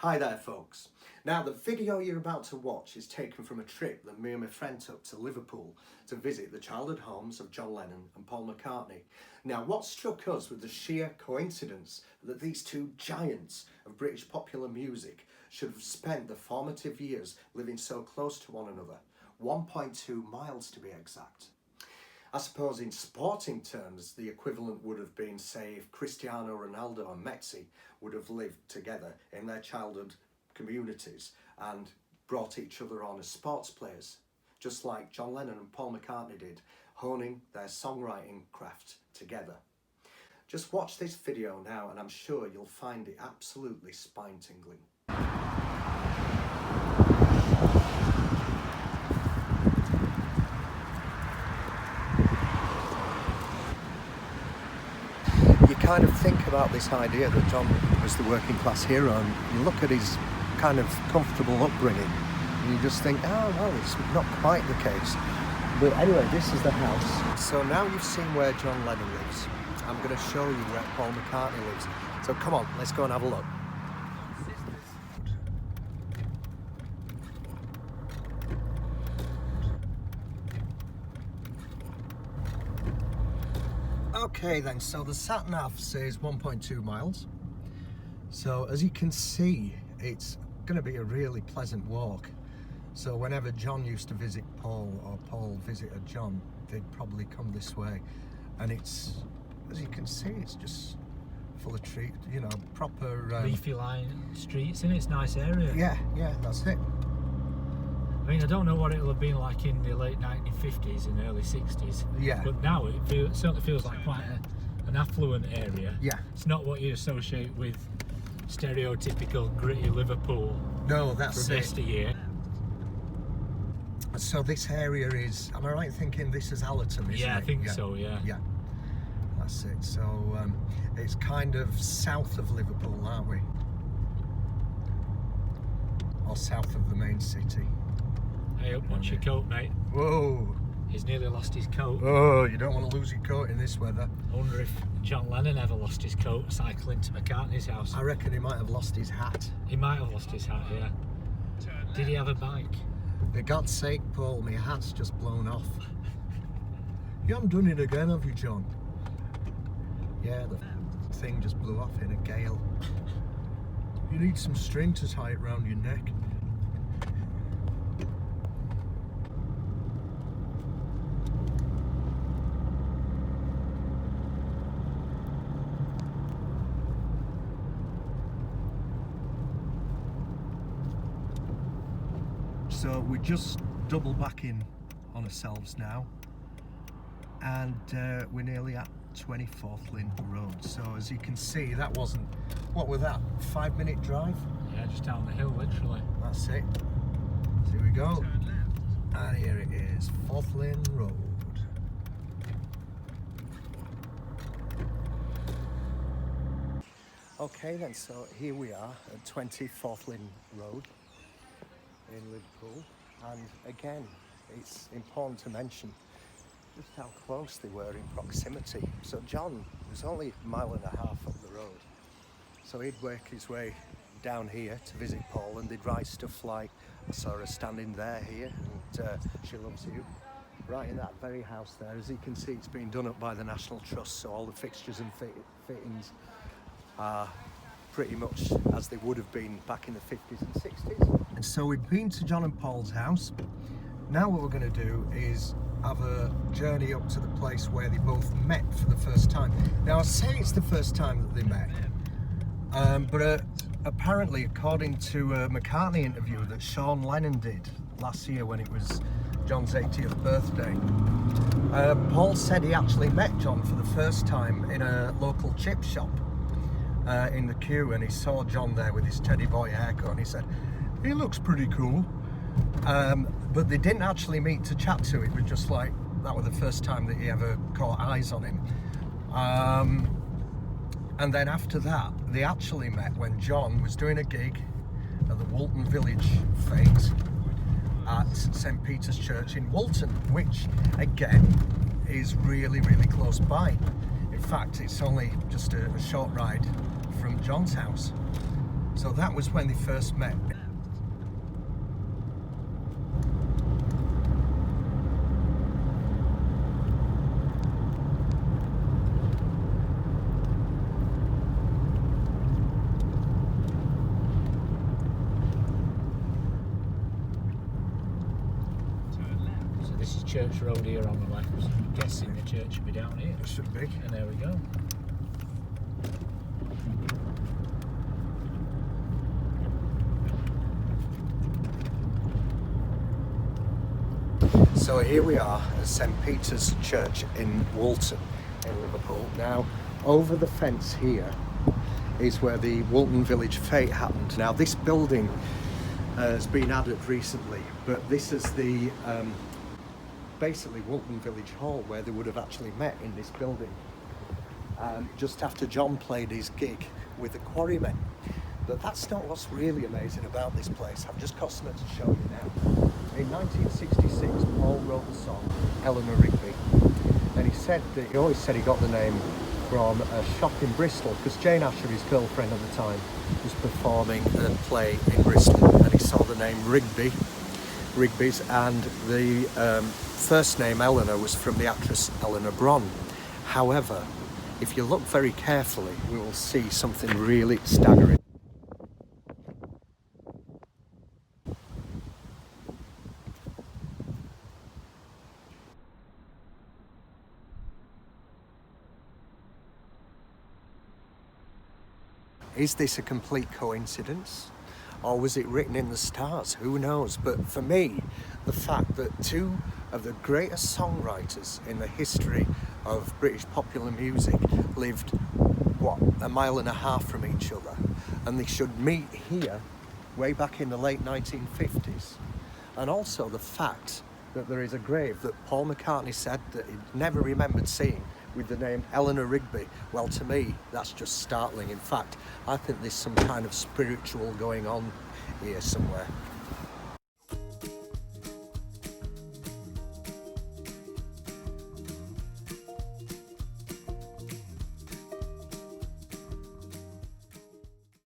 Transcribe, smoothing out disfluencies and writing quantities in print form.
Hi there folks. Now the video you're about to watch is taken from a trip that me and my friend took to Liverpool to visit the childhood homes of John Lennon and Paul McCartney. Now what struck us was the sheer coincidence that these two giants of British popular music should have spent the formative years living so close to one another, 1.2 miles to be exact. I suppose in sporting terms, the equivalent would have been, say, if Cristiano Ronaldo and Messi would have lived together in their childhood communities and brought each other on as sports players, just like John Lennon and Paul McCartney did, honing their songwriting craft together. Just watch this video now and I'm sure you'll find it absolutely spine-tingling. You kind of think about this idea that John was the working class hero, and you look at his kind of comfortable upbringing and you just think, oh well, it's not quite the case. But anyway, this is the house. So now you've seen where John Lennon lives, I'm going to show you where Paul McCartney lives. So come on, let's go and have a look. Okay then, so the sat-nav says 1.2 miles. So as you can see, it's going to be a really pleasant walk. So whenever John used to visit Paul or Paul visited John, they'd probably come this way. And it's, as you can see, it's just full of trees, you know, proper... leafy line streets, and it's a nice area. Yeah, that's it. I mean, I don't know what it'll have been like in the late 1950s and early 60s. Yeah. But now it certainly feels like quite an affluent area. Yeah. It's not what you associate with stereotypical gritty Liverpool. No, that's for yesteryear. So this area is, am I right in thinking this is Allerton, isn't it? Yeah, I think so, yeah. Yeah, that's it. So it's kind of south of Liverpool, aren't we? Or south of the main city. Hey up, watch your coat, mate. Whoa! He's nearly lost his coat. Oh, you don't want to lose your coat in this weather. I wonder if John Lennon ever lost his coat cycling to McCartney's house. I reckon he might have lost his hat. He might have lost his hat, yeah. Did he have a bike? For God's sake, Paul, my hat's just blown off. You haven't done it again, have you, John? Yeah, the thing just blew off in a gale. You need some string to tie it round your neck. So we're just double backing on ourselves now, and we're nearly at 20 Forthlin Road. So as you can see, that wasn't, what was that, 5-minute drive? Yeah, just down the hill, literally. That's it. So here we go. And here it is, Forthlin Road. Okay then, so here we are at 20 Forthlin Road in Liverpool, and again it's important to mention just how close they were in proximity. So John was only a mile and a half up the road, so he'd work his way down here to visit Paul, and they'd write stuff like, I saw her standing there here and she loves you, right in that very house there. As you can see, it's been done up by the National Trust, so all the fixtures and fittings are pretty much as they would have been back in the 50s and 60s. And so we've been to John and Paul's house. Now what we're going to do is have a journey up to the place where they both met for the first time. Now I say it's the first time that they met, but apparently, according to a McCartney interview that John Lennon did last year when it was John's 80th birthday, Paul said he actually met John for the first time in a local chip shop. In the queue, and he saw John there with his teddy boy haircut, and he said, he looks pretty cool. But they didn't actually meet to chat to. It was just like, that was the first time that he ever caught eyes on him. And then after that, they actually met when John was doing a gig at the Woollen Village Fate at St. Peter's Church in Woolton, which again is really, really close by. In fact, it's only just a short ride from John's house. So that was when they first met. So this is Church Road here on the left. I'm guessing the church should be down here. It should be. And there we go. So here we are at St Peter's Church in Woolton in Liverpool. Now, over the fence here is where the Woollen Village Fate happened. Now, this building has been added recently, but this is the basically Woollen Village Hall where they would have actually met in this building. Just after John played his gig with the Quarrymen. But that's not what's really amazing about this place. I've just got something to show you now. In 1966, Paul wrote the song Eleanor Rigby, and he always said he got the name from a shop in Bristol, because Jane Asher, his girlfriend at the time, was performing a play in Bristol, and he saw the name Rigby's, and the first name Eleanor was from the actress Eleanor Bron. However, if you look very carefully, we will see something really staggering. Is this a complete coincidence? Or was it written in the stars? Who knows? But for me, the fact that two of the greatest songwriters in the history of British popular music lived, what, 1.5 miles from each other, and they should meet here way back in the late 1950s. And also the fact that there is a grave that Paul McCartney said that he never remembered seeing with the name Eleanor Rigby. Well, to me, that's just startling. In fact, I think there's some kind of spiritual going on here somewhere.